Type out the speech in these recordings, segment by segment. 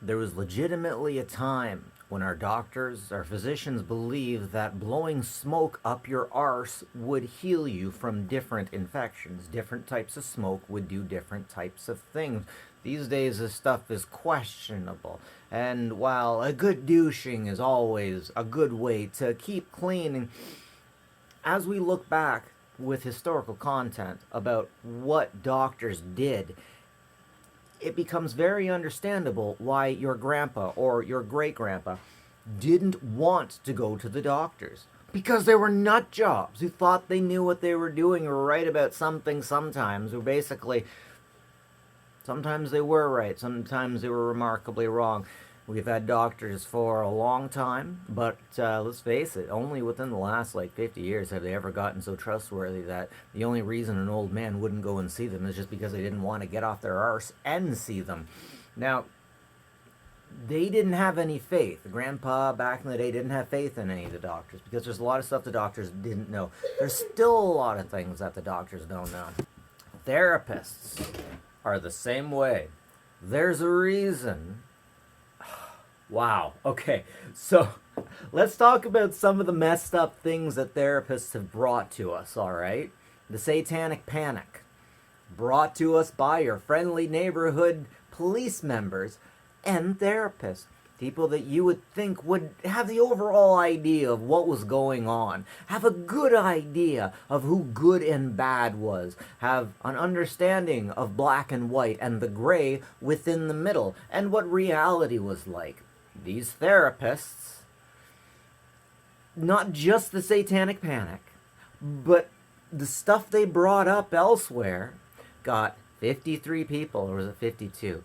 There was legitimately a time when our doctors, our physicians believed that blowing smoke up your arse would heal you from different infections. Different types of smoke would do different types of things. These days, this stuff is questionable. And while a good douching is always a good way to keep clean, as we look back with historical content about what doctors did, it becomes very understandable why your grandpa or your great grandpa didn't want to go to the doctors. Because they were nut jobs who thought they knew what they were doing or right about something sometimes, or basically, sometimes they were right, sometimes they were remarkably wrong. We've had doctors for a long time, but let's face it, only within the last 50 years have they ever gotten so trustworthy that the only reason an old man wouldn't go and see them is just because they didn't want to get off their arse and see them. Now, they didn't have any faith. Grandpa back in the day didn't have faith in any of the doctors because there's a lot of stuff the doctors didn't know. There's still a lot of things that the doctors don't know. Therapists are the same way. There's a reason. Wow. Okay. So let's talk about some of the messed up things that therapists have brought to us, all right? The Satanic Panic, brought to us by your friendly neighborhood police members and therapists. People that you would think would have the overall idea of what was going on, have a good idea of who good and bad was, have an understanding of black and white and the gray within the middle, and what reality was like. These therapists, not just the Satanic Panic, but the stuff they brought up elsewhere, got 53 people, or was it 52,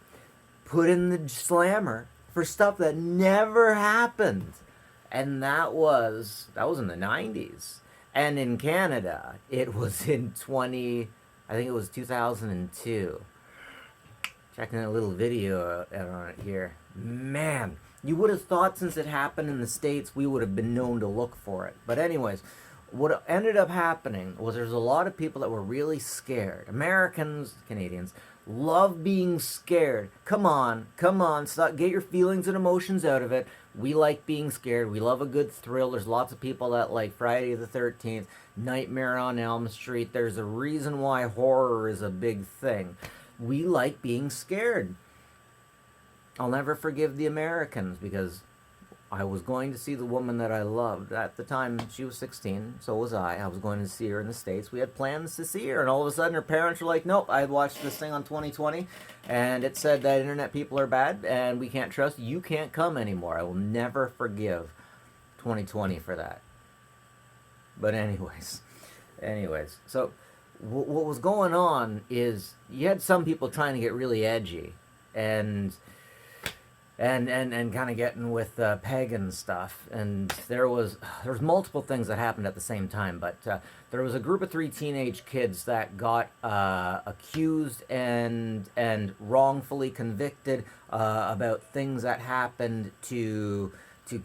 put in the slammer for stuff that never happened. And that was in the 90s. And in Canada, it was in I think it was 2002. Checking a little video on it here. Man, you would have thought since it happened in the States, we would have been known to look for it. But anyways, what ended up happening was there's a lot of people that were really scared. Americans, Canadians, love being scared. Come on, stop, get your feelings and emotions out of it. We like being scared. We love a good thrill. There's lots of people that like Friday the 13th, Nightmare on Elm Street. There's a reason why horror is a big thing. We like being scared. I'll never forgive the Americans because I was going to see the woman that I loved. At the time, she was 16, so was I. I was going to see her in the States. We had plans to see her, and all of a sudden her parents were like, nope, I had watched this thing on 2020, and it said that internet people are bad, and we can't trust you. You can't come anymore. I will never forgive 2020 for that. But anyways, so what was going on is you had some people trying to get really edgy, and kind of getting with pagan stuff, and there was multiple things that happened at the same time. But there was a group of 3 teenage kids that got accused and wrongfully convicted about things that happened to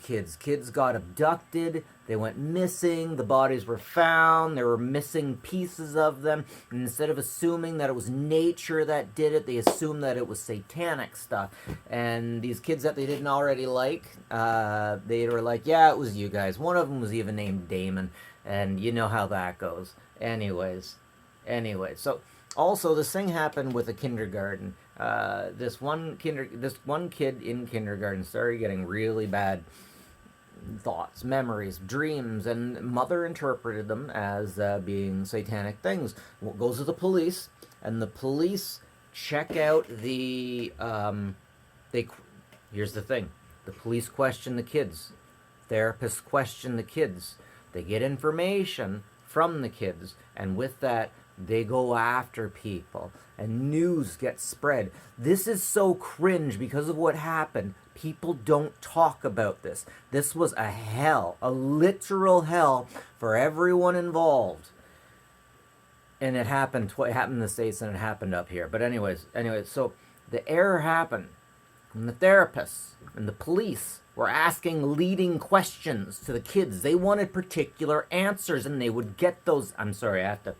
kids. Kids got abducted. They went missing. The bodies were found. There were missing pieces of them. And instead of assuming that it was nature that did it, they assumed that it was satanic stuff. And these kids that they didn't already like, they were like, yeah, it was you guys. One of them was even named Damon. And you know how that goes. Anyways. So also this thing happened with a kindergarten. This one kid in kindergarten started getting really bad thoughts, memories, dreams, and mother interpreted them as being satanic things. Goes to the police, and the police check out the here's the thing. The police question the kids. Therapists question the kids. They get information from the kids, and with that, they go after people, and news gets spread. This is so cringe because of what happened. People don't talk about this. This was a hell, a literal hell for everyone involved. And it happened in the States, and it happened up here. But anyways, so the error happened. And the therapists and the police were asking leading questions to the kids. They wanted particular answers, and they would get those. I'm sorry, I have to.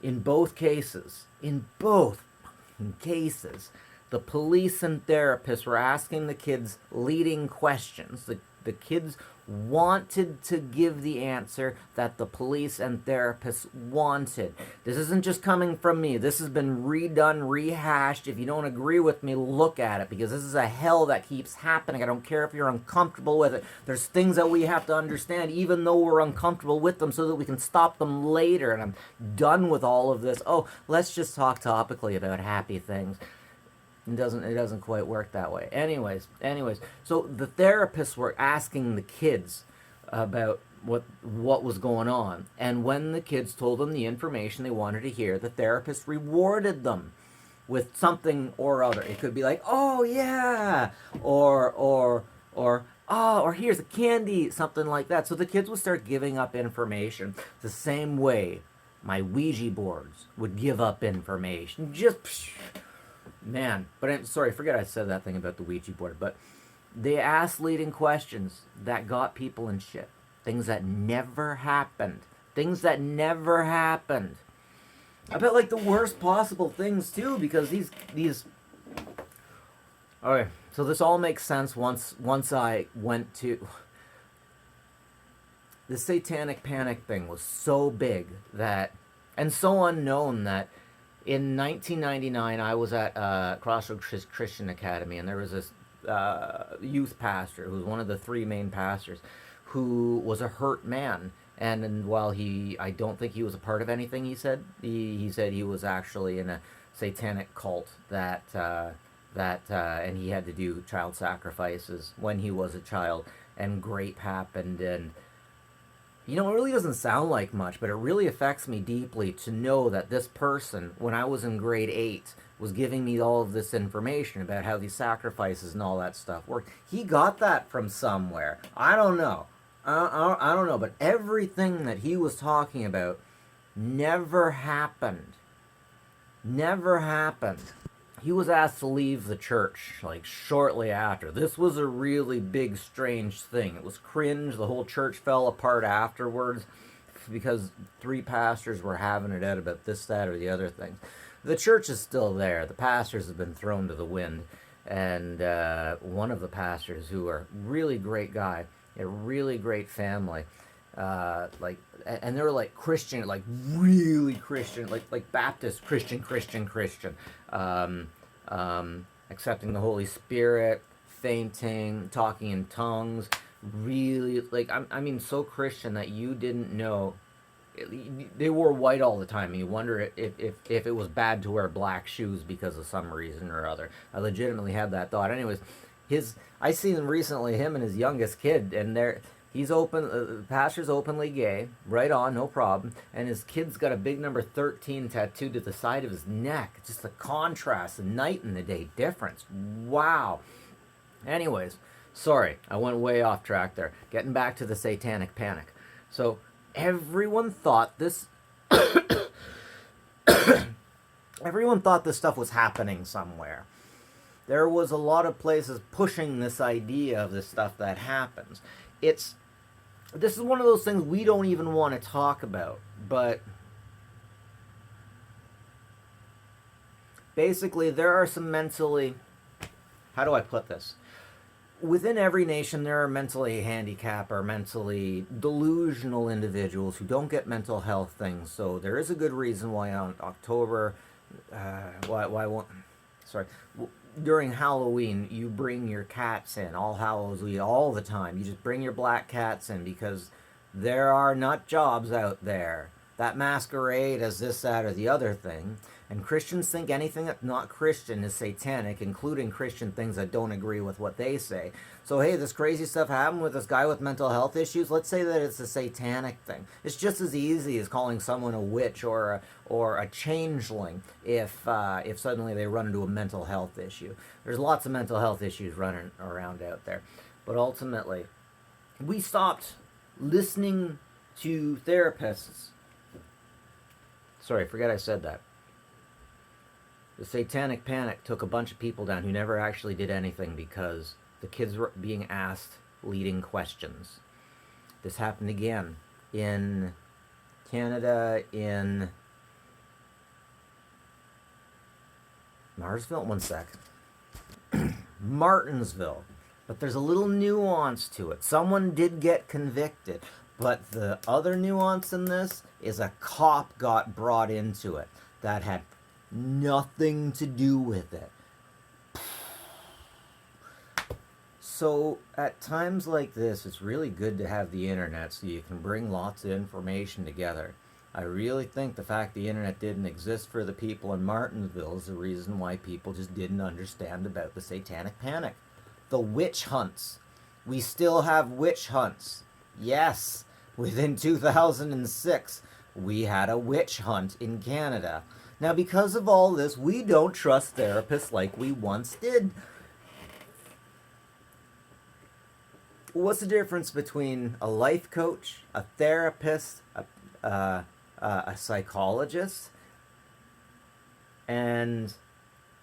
In both cases, the The police and therapists were asking the kids leading questions. The kids wanted to give the answer that the police and therapists wanted. This isn't just coming from me. This has been redone, rehashed. If you don't agree with me, look at it, because this is a hell that keeps happening. I don't care if you're uncomfortable with it. There's things that we have to understand even though we're uncomfortable with them so that we can stop them later. And I'm done with all of this. Oh, let's just talk topically about happy things. It doesn't quite work that way. Anyways, so the therapists were asking the kids about what was going on, and when the kids told them the information they wanted to hear, the therapist rewarded them with something or other. It could be like, "Oh yeah," or "Oh, or here's a candy," something like that. So the kids would start giving up information the same way my Ouija boards would give up information. Just man, but I'm sorry, forget I said that thing about the Ouija board, but they asked leading questions that got people in shit. Things that never happened. Things that never happened. I bet like the worst possible things too, because these okay, so this all makes sense once I went to the Satanic Panic thing was so big that, and so unknown that in 1999, I was at Crossroads Christian Academy, and there was this youth pastor who was one of the three main pastors who was a hurt man. And while I don't think he was a part of anything he said, he said he was actually in a satanic cult and he had to do child sacrifices when he was a child, and rape happened, and you know, it really doesn't sound like much, but it really affects me deeply to know that this person, when I was in grade 8, was giving me all of this information about how these sacrifices and all that stuff work. He got that from somewhere. I don't know. I don't know, but everything that he was talking about never happened. Never happened. He was asked to leave the church, like, shortly after. This was a really big, strange thing. It was cringe. The whole church fell apart afterwards because 3 pastors were having it out about this, that, or the other thing. The church is still there. The pastors have been thrown to the wind. And one of the pastors, who are really great guy, a really great family, and they were like Christian, like really Christian, like Baptist Christian, accepting the Holy Spirit, fainting, talking in tongues, really, like, I mean, so Christian that you didn't know. They wore white all the time, and you wonder if it was bad to wear black shoes because of some reason or other. I legitimately had that thought. Anyways, I seen recently him and his youngest kid, and he's open. The pastor's openly gay, right on, no problem. And his kid's got a big number 13 tattooed to the side of his neck. Just the contrast, the night and the day difference. Wow. Anyways, sorry, I went way off track there. Getting back to the Satanic Panic. So everyone thought this. Everyone thought this stuff was happening somewhere. There was a lot of places pushing this idea of this stuff that happens. This is one of those things we don't even want to talk about, but basically there are some mentally, how do I put this? Within every nation there are mentally handicapped or mentally delusional individuals who don't get mental health things. So there is a good reason why on October, during Halloween, you bring your cats in, All Hallows Eve, all the time. You just bring your black cats in because there are nut jobs out there that masquerade as this, that, or the other thing. And Christians think anything that's not Christian is satanic, including Christian things that don't agree with what they say. So, hey, this crazy stuff happened with this guy with mental health issues. Let's say that it's a satanic thing. It's just as easy as calling someone a witch or a changeling if suddenly they run into a mental health issue. There's lots of mental health issues running around out there. But ultimately, we stopped listening to therapists. Sorry, forget I said that. The Satanic Panic took a bunch of people down who never actually did anything because the kids were being asked leading questions. This happened again in Canada, in Marsville. One sec. Martinsville. But there's a little nuance to it. Someone did get convicted. But the other nuance in this is a cop got brought into it that had nothing to do with it. So at times like this, it's really good to have the internet so you can bring lots of information together. I really think the fact the internet didn't exist for the people in Martinsville is the reason why people just didn't understand about the Satanic Panic. The witch hunts. We still have witch hunts. Yes, within 2006, we had a witch hunt in Canada. Now, because of all this, we don't trust therapists like we once did. What's the difference between a life coach, a therapist, a psychologist, and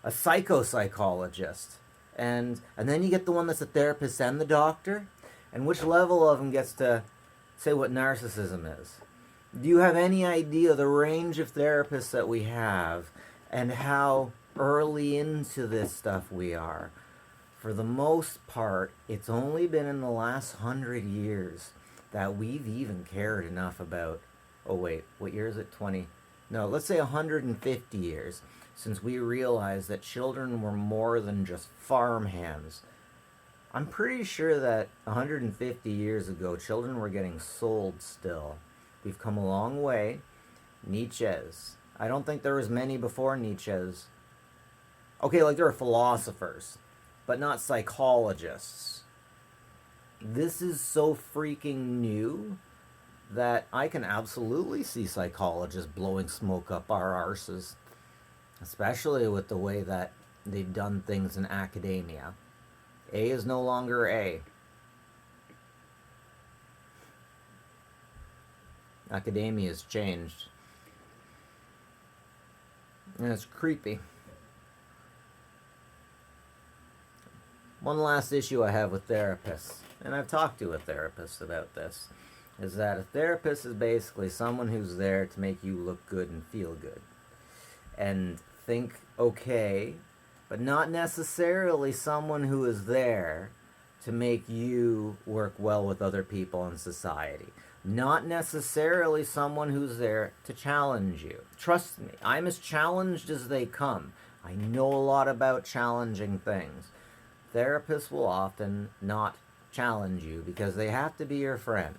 a psychopsychologist? And then you get the one that's a therapist and the doctor? And which level of them gets to say what narcissism is? Do you have any idea the range of therapists that we have and how early into this stuff we are? For the most part, it's only been in the last 100 years that we've even cared enough about, oh wait, what year is it, 20? No, let's say 150 years since we realized that children were more than just farm hands. I'm pretty sure that 150 years ago, children were getting sold still. We've come a long way. Nietzsche's. I don't think there was many before Nietzsche's. Okay, like there were philosophers, but not psychologists. This is so freaking new that I can absolutely see psychologists blowing smoke up our arses, especially with the way that they've done things in academia. A is no longer A. Academia has changed. And it's creepy. One last issue I have with therapists, and I've talked to a therapist about this, is that a therapist is basically someone who's there to make you look good and feel good. And think okay, but not necessarily someone who is there to make you work well with other people in society. Not necessarily someone who's there to challenge you. Trust me, I'm as challenged as they come. I know a lot about challenging things. Therapists will often not challenge you because they have to be your friend.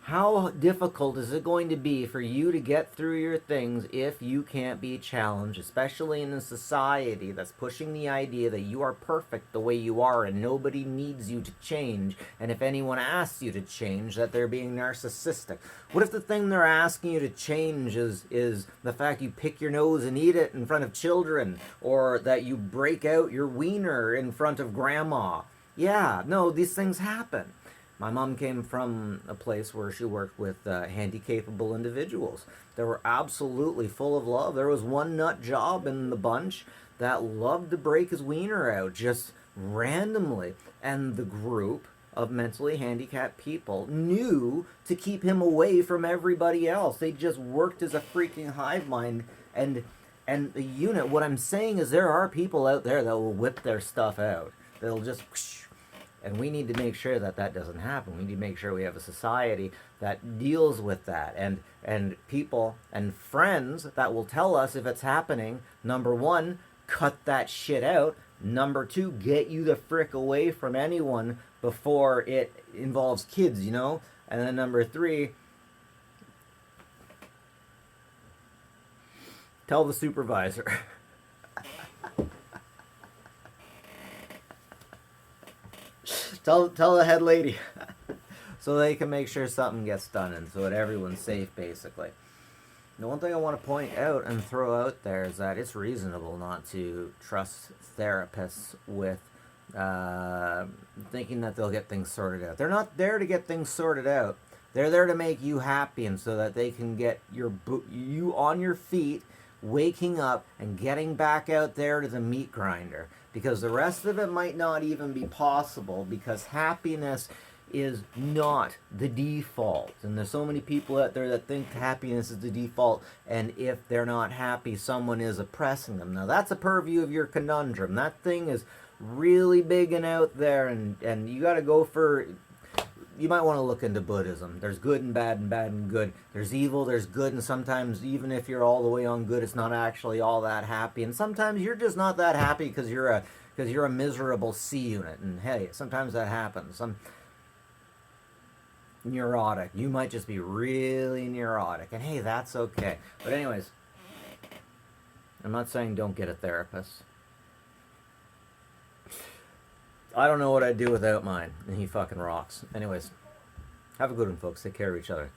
How difficult is it going to be for you to get through your things if you can't be challenged, especially in a society that's pushing the idea that you are perfect the way you are and nobody needs you to change, and if anyone asks you to change, that they're being narcissistic? What if the thing they're asking you to change is the fact you pick your nose and eat it in front of children, or that you break out your wiener in front of grandma? Yeah, no, these things happen. My mom came from a place where she worked with handy-capable individuals. They were absolutely full of love. There was one nut job in the bunch that loved to break his wiener out just randomly. And the group of mentally handicapped people knew to keep him away from everybody else. They just worked as a freaking hive mind. And the unit, what I'm saying is there are people out there that will whip their stuff out. They'll just... And we need to make sure that that doesn't happen. We need to make sure we have a society that deals with that. And people and friends that will tell us if it's happening. Number one, cut that shit out. Number two, get you the frick away from anyone before it involves kids, you know? And then number three, tell the supervisor. Tell the head lady so they can make sure something gets done and so that everyone's safe, basically. The one thing I want to point out and throw out there is that it's reasonable not to trust therapists with thinking that they'll get things sorted out. They're not there to get things sorted out. They're there to make you happy and so that they can get you on your feet, waking up and getting back out there to the meat grinder. Because the rest of it might not even be possible, because happiness is not the default. And there's so many people out there that think happiness is the default, and if they're not happy, someone is oppressing them. Now, that's a purview of your conundrum. That thing is really big and out there, and you got to go for... You might want to look into Buddhism. There's good and bad and good. There's evil, there's good, and sometimes even if you're all the way on good, it's not actually all that happy. And sometimes you're just not that happy because you're a miserable C unit. And hey, sometimes that happens. Some neurotic. You might just be really neurotic. And hey, that's okay. But anyways, I'm not saying don't get a therapist. I don't know what I'd do without mine, and he fucking rocks. Anyways, have a good one, folks. Take care of each other.